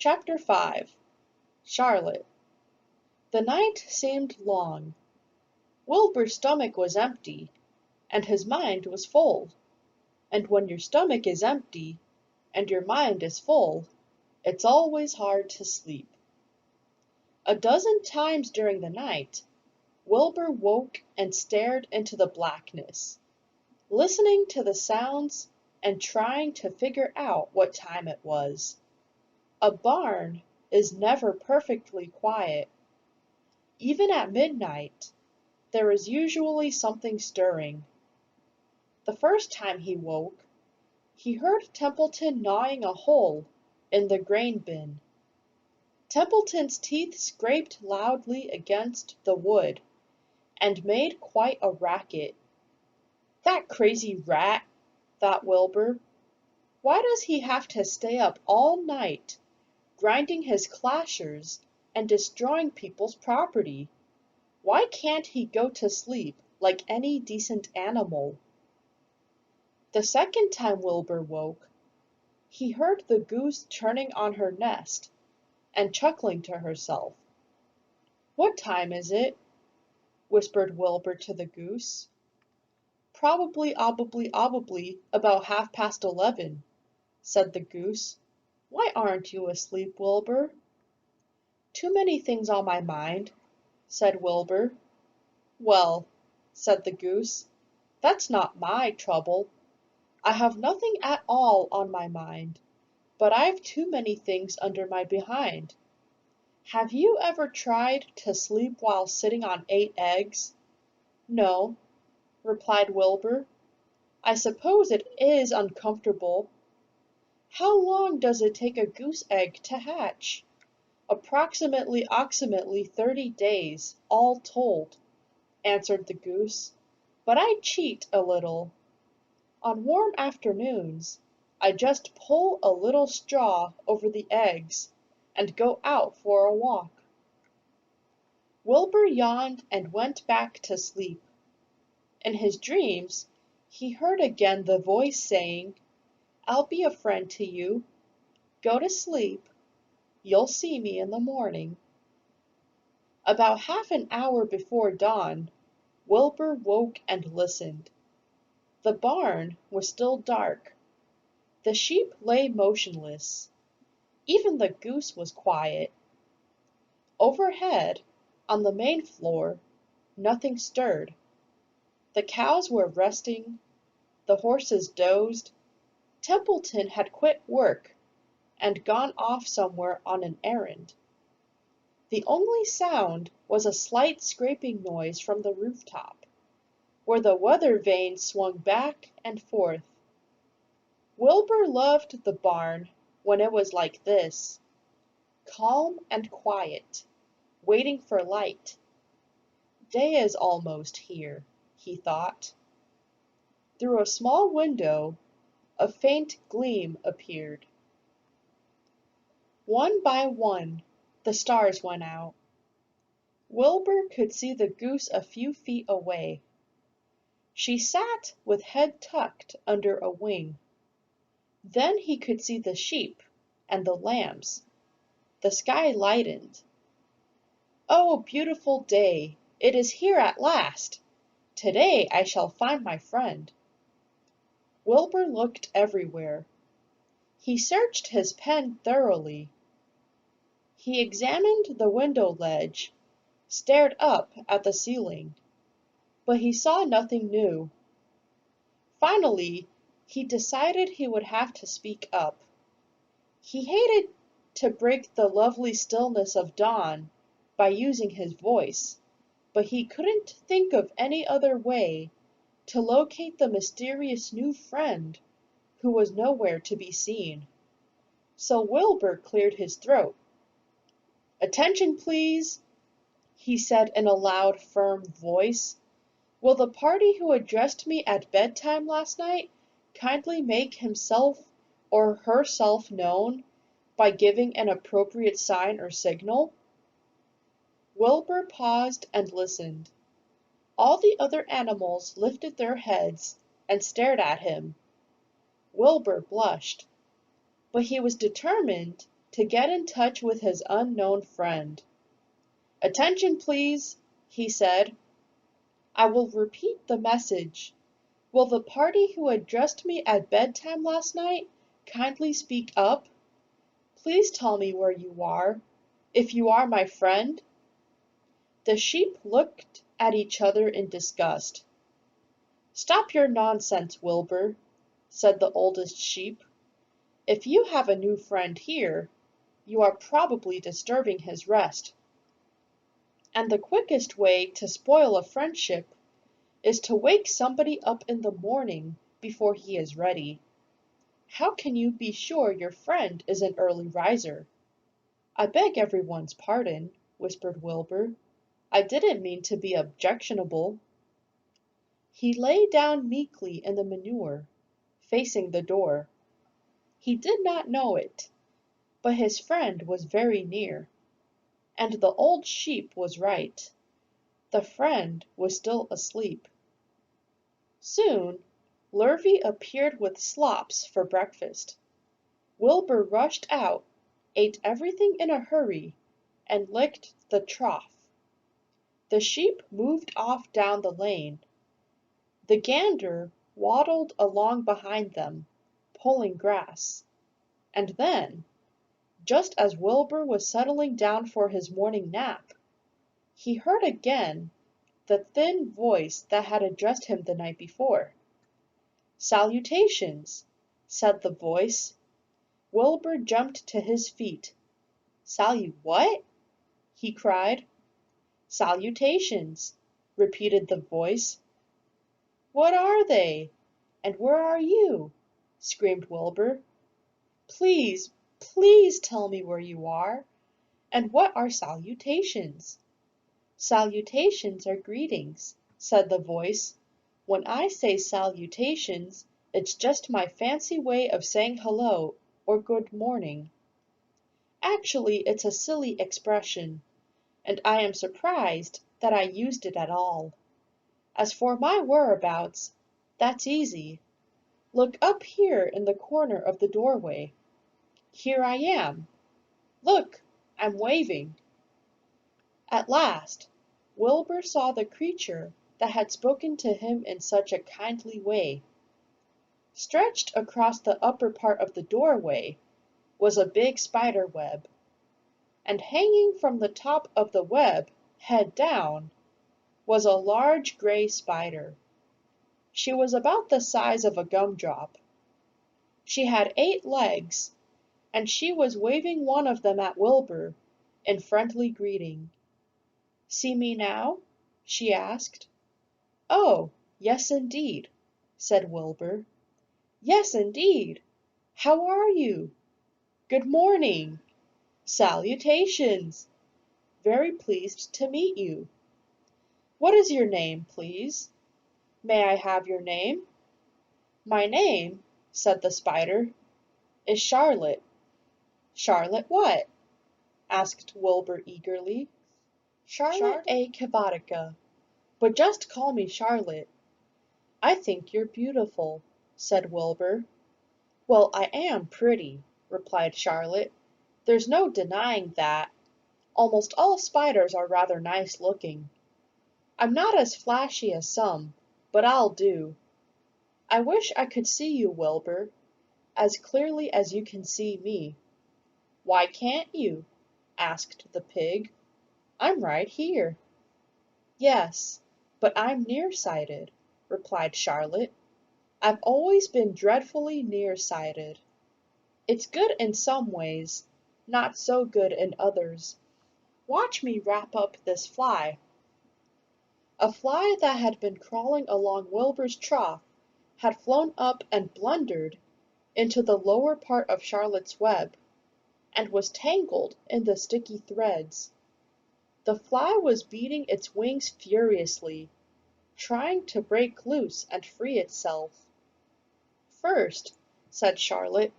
Chapter 5 Charlotte The night seemed long. Wilbur's stomach was empty, and his mind was full. And when your stomach is empty, and your mind is full, it's always hard to sleep. A dozen times during the night, Wilbur woke and stared into the blackness, listening to the sounds and trying to figure out what time it was. A barn is never perfectly quiet. Even at midnight, there is usually something stirring. The first time he woke, he heard Templeton gnawing a hole in the grain bin. Templeton's teeth scraped loudly against the wood and made quite a racket. That crazy rat, thought Wilbur. Why does he have to stay up all night, grinding his clashers and destroying people's property? Why can't he go to sleep like any decent animal? The second time Wilbur woke, he heard the goose turning on her nest and chuckling to herself. "What time is it?" whispered Wilbur to the goose. "Probably about 11:30, said the goose. "Why aren't you asleep, Wilbur?" "Too many things on my mind," said Wilbur. "Well," said the goose, "that's not my trouble. I have nothing at all on my mind, but I've too many things under my behind. Have you ever tried to sleep while sitting on 8 eggs?" "No," replied Wilbur. "I suppose it is uncomfortable." "How long does it take a goose egg to hatch?" "Approximately 30 days, all told," answered the goose, "but I cheat a little. On warm afternoons, I just pull a little straw over the eggs and go out for a walk." Wilbur yawned and went back to sleep. In his dreams, he heard again the voice saying, "I'll be a friend to you. Go to sleep. You'll see me in the morning." About half an hour before dawn, Wilbur woke and listened. The barn was still dark. The sheep lay motionless. Even the goose was quiet. Overhead, on the main floor, nothing stirred. The cows were resting. The horses dozed. Templeton had quit work and gone off somewhere on an errand. The only sound was a slight scraping noise from the rooftop, where the weather vane swung back and forth. Wilbur loved the barn when it was like this, calm and quiet, waiting for light. Day is almost here, he thought. Through a small window, a faint gleam appeared. One by one, the stars went out. Wilbur could see the goose a few feet away. She sat with head tucked under a wing. Then he could see the sheep and the lambs. The sky lightened. "Oh, beautiful day! It is here at last! Today I shall find my friend." Wilbur looked everywhere. He searched his pen thoroughly. He examined the window ledge, stared up at the ceiling, but he saw nothing new. Finally, he decided he would have to speak up. He hated to break the lovely stillness of dawn by using his voice, but he couldn't think of any other way to locate the mysterious new friend who was nowhere to be seen. So Wilbur cleared his throat. "Attention, please," he said in a loud, firm voice. "Will the party who addressed me at bedtime last night kindly make himself or herself known by giving an appropriate sign or signal?" Wilbur paused and listened. All the other animals lifted their heads and stared at him. Wilbur blushed, but he was determined to get in touch with his unknown friend. "Attention, please," he said. "I will repeat the message. Will the party who addressed me at bedtime last night kindly speak up? Please tell me where you are, if you are my friend." The sheep looked at each other in disgust. "Stop your nonsense, Wilbur," said the oldest sheep. "If you have a new friend here, you are probably disturbing his rest. And the quickest way to spoil a friendship is to wake somebody up in the morning before he is ready. How can you be sure your friend is an early riser?" "I beg everyone's pardon," whispered Wilbur. "I didn't mean to be objectionable." He lay down meekly in the manure, facing the door. He did not know it, but his friend was very near. And the old sheep was right. The friend was still asleep. Soon Lurvy appeared with slops for breakfast. Wilbur rushed out, ate everything in a hurry, and licked the trough. The sheep moved off down the lane. The gander waddled along behind them, pulling grass. And then, just as Wilbur was settling down for his morning nap, he heard again the thin voice that had addressed him the night before. "Salutations," said the voice. Wilbur jumped to his feet. "What?" he cried. "Salutations," repeated the voice. "What are they? And where are you?" screamed Wilbur. "Please, please tell me where you are, and what are salutations?" "Salutations are greetings," said the voice. "When I say salutations, it's just my fancy way of saying hello or good morning. Actually, it's a silly expression, and I am surprised that I used it at all. As for my whereabouts, that's easy. Look up here in the corner of the doorway. Here I am. Look, I'm waving." At last, Wilbur saw the creature that had spoken to him in such a kindly way. Stretched across the upper part of the doorway was a big spider web, and hanging from the top of the web, head down, was a large gray spider. She was about the size of a gumdrop. She had 8 legs, and she was waving one of them at Wilbur in friendly greeting. "See me now?" she asked. "Oh, yes indeed," said Wilbur. "Yes indeed. How are you? Good morning. Salutations. Very pleased to meet you. What is your name, please? May I have your name?" "My name," said the spider, "is Charlotte." "Charlotte what?" asked Wilbur eagerly. "Charlotte A. Cavatica, but just call me Charlotte." "I think you're beautiful," said Wilbur. "Well, I am pretty," replied Charlotte. "There's no denying that. Almost all spiders are rather nice looking. I'm not as flashy as some, but I'll do. I wish I could see you, Wilbur, as clearly as you can see me." "Why can't you?" asked the pig. "I'm right here." "Yes, but I'm nearsighted," replied Charlotte. "I've always been dreadfully nearsighted. It's good in some ways, not so good in others. Watch me wrap up this fly." A fly that had been crawling along Wilbur's trough had flown up and blundered into the lower part of Charlotte's web, and was tangled in the sticky threads. The fly was beating its wings furiously, trying to break loose and free itself. "First," said Charlotte,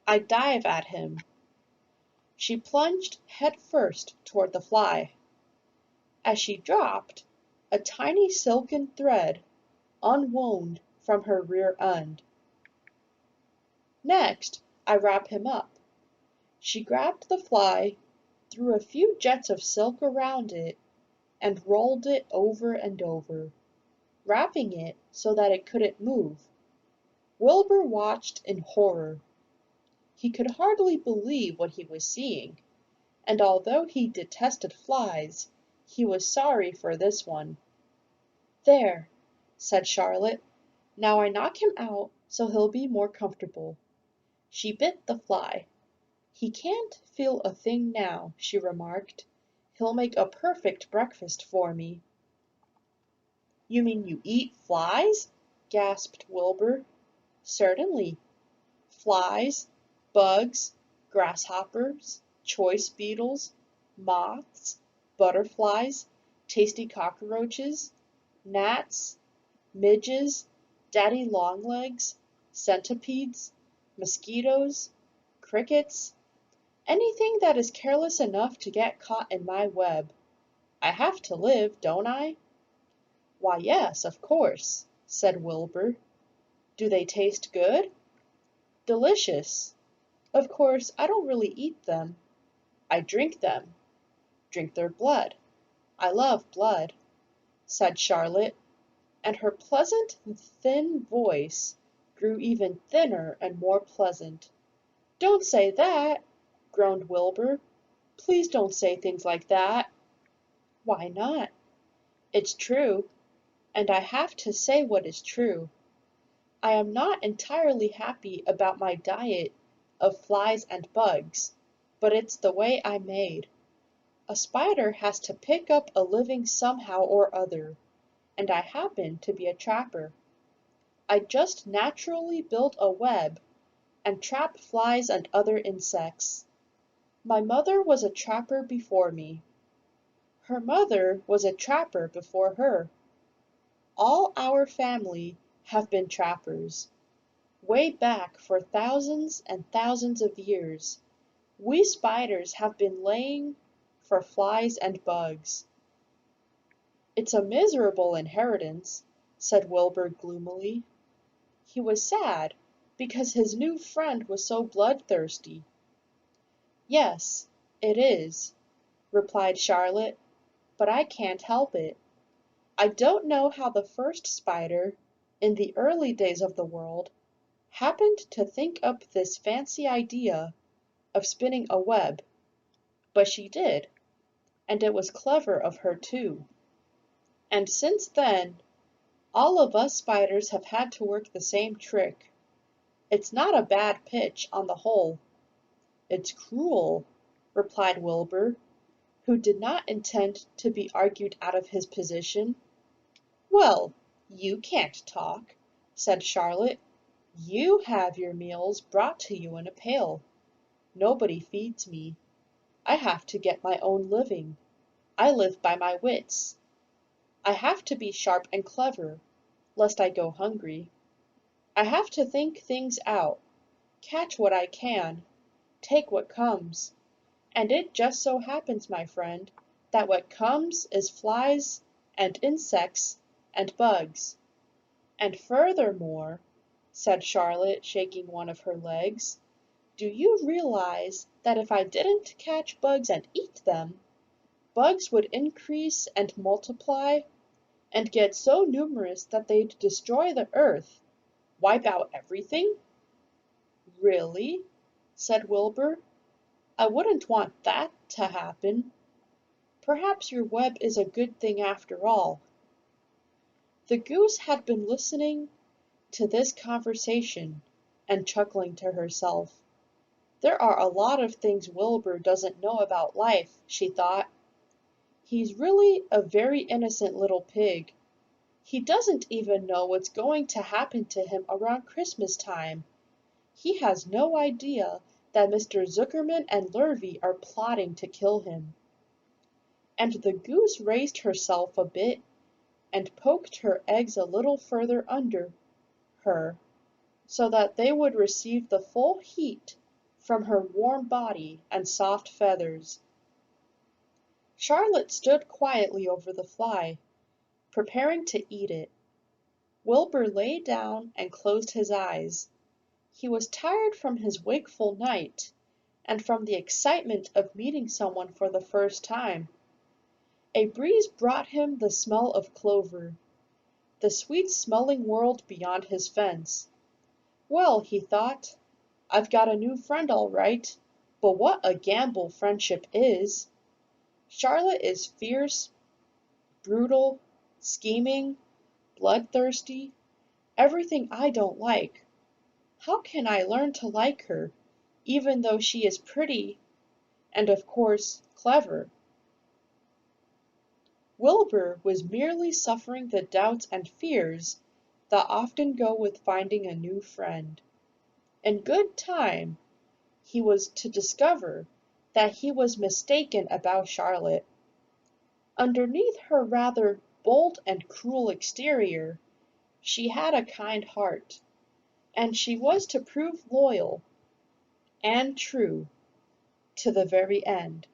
"I dive at him." She plunged head first toward the fly. As she dropped, a tiny silken thread unwound from her rear end. "Next, I wrap him up. She grabbed the fly, threw a few jets of silk around it, and rolled it over and over, wrapping it so that it couldn't move. Wilbur watched in horror. He could hardly believe what he was seeing, and although he detested flies, he was sorry for this one. "There," said Charlotte. "Now I knock him out so he'll be more comfortable." She bit the fly. "He can't feel a thing now," she remarked. "He'll make a perfect breakfast for me." "You mean you eat flies?" gasped Wilbur. "Certainly. Flies, bugs, grasshoppers, choice beetles, moths, butterflies, tasty cockroaches, gnats, midges, daddy longlegs, centipedes, mosquitoes, crickets, anything that is careless enough to get caught in my web. I have to live, don't I?" "Why, yes, of course," said Wilbur. "Do they taste good?" "Delicious. Of course, I don't really eat them. I drink them, drink their blood. I love blood," said Charlotte, and her pleasant, thin voice grew even thinner and more pleasant. "Don't say that!" groaned Wilbur. "Please don't say things like that." "Why not? It's true, and I have to say what is true. I am not entirely happy about my diet of flies and bugs, but it's the way I'm made. A spider has to pick up a living somehow or other, and I happen to be a trapper. I just naturally build a web and trap flies and other insects. My mother was a trapper before me. Her mother was a trapper before her. All our family have been trappers. Way back for thousands and thousands of years, we spiders have been laying for flies and bugs." "It's a miserable inheritance," said Wilbur gloomily. He was sad because his new friend was so bloodthirsty. "Yes, it is," replied Charlotte, "but I can't help it. I don't know how the first spider, in the early days of the world, happened to think up this fancy idea of spinning a web, but she did, and it was clever of her too. And since then, all of us spiders have had to work the same trick. It's not a bad pitch, on the whole." "It's cruel," replied Wilbur, who did not intend to be argued out of his position. "Well, you can't talk," said Charlotte. "You have your meals brought to you in a pail. Nobody feeds me. I have to get my own living. I live by my wits. I have to be sharp and clever, lest I go hungry. I have to think things out, catch what I can, take what comes. And it just so happens, my friend, that what comes is flies and insects and bugs. And furthermore," said Charlotte, shaking one of her legs, "do you realize that if I didn't catch bugs and eat them, bugs would increase and multiply, and get so numerous that they'd destroy the earth, wipe out everything?" "Really?" said Wilbur. "I wouldn't want that to happen. Perhaps your web is a good thing after all." The goose had been listening to this conversation and chuckling to herself. "There are a lot of things Wilbur doesn't know about life," she thought. "He's really a very innocent little pig. He doesn't even know what's going to happen to him around Christmas time. He has no idea that Mr. Zuckerman and Lurvy are plotting to kill him." And the goose raised herself a bit and poked her eggs a little further under her, so that they would receive the full heat from her warm body and soft feathers. Charlotte stood quietly over the fly, preparing to eat it. Wilbur lay down and closed his eyes. He was tired from his wakeful night, and from the excitement of meeting someone for the first time. A breeze brought him the smell of clover, the sweet-smelling world beyond his fence. Well, he thought, I've got a new friend all right, but what a gamble friendship is! Charlotte is fierce, brutal, scheming, bloodthirsty, everything I don't like. How can I learn to like her, even though she is pretty and, of course, clever? Wilbur was merely suffering the doubts and fears that often go with finding a new friend. In good time, he was to discover that he was mistaken about Charlotte. Underneath her rather bold and cruel exterior, she had a kind heart, and she was to prove loyal and true to the very end.